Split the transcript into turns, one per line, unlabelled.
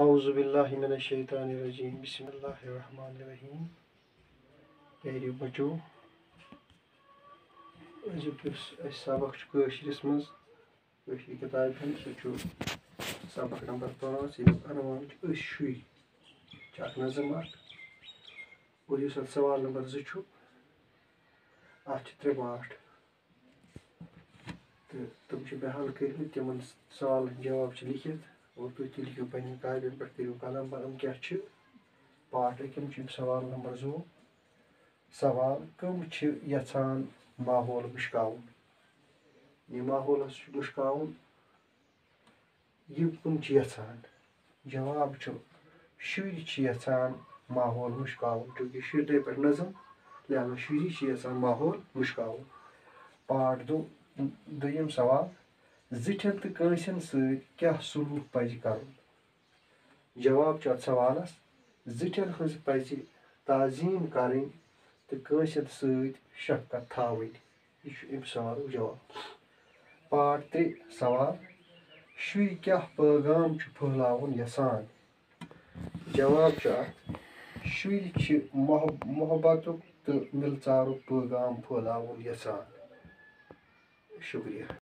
اعوذ باللہ من الشیطان الرجیم بسم اللہ الرحمن الرحیم پیارو بچو أزیُک یُس اَسہِ سبق چھُ کٲشرِس منٛز کٲشرِ کِتابہِ ہُنٛد سُہ چھُ سبق نمبر 5 ییٚمیُک عنوان چھُ أسۍ شُرۍ چھِ اکھ نظم اکھ اور یُس اَتھ سوال نمبر 2 چھُ اَتھ چھِ 3 پارٹ تہٕ تِم چھِ مےٚ حل کٔرمٕتۍ تِمن سوالن جواب چھِ لیکھِتھ اور تُہۍ تہِ لیکھِو پنٛنٮ۪ن کاپین پٮ۪ٹھ کٔرِو قلم بلم کیٛاہ چھِ پارٹ أکِم چھُ سوال نمبر 2 سوال کٕم چھِ یژھان ماحول مُشکاوُن یہِ ماحولس چھُ مُشکاوُن یِم کٕم چھِ یژھان جواب چھُ شُرۍ چھِ یژھان ماحول مُشکاوُن چوٗنکہِ شُرنٕے پٮ۪ٹھ نظم لہذا شُری چھِ یژھان ماحول مُشکاوُن پارٹ 2 دوٚیِم سوال زِٹھٮ۪ن تہٕ کٲنٛسٮ۪ن سۭتۍ کیٛاہ سلوٗک پزِ کرُن جواب چھُ اتھ سوالس زِٹھٮ۪ن ہٕنٛز پزِ تعظیٖم کرٕنۍ تہٕ کٲنٛسٮ۪ن سۭتۍ شفقت تھاوٕنۍ یہِ چھُ اَمہِ سوالُک جواب پارٹ 3 سوال شُرۍ کیٛاہ پٲغام چھُ پھٔہلاوُن یژھان جواب چھُ اتھ شُرۍ چھِ محبتُک تہٕ مِلژارُک پٲغام پھٔہلاوُن یژھان شُکریہ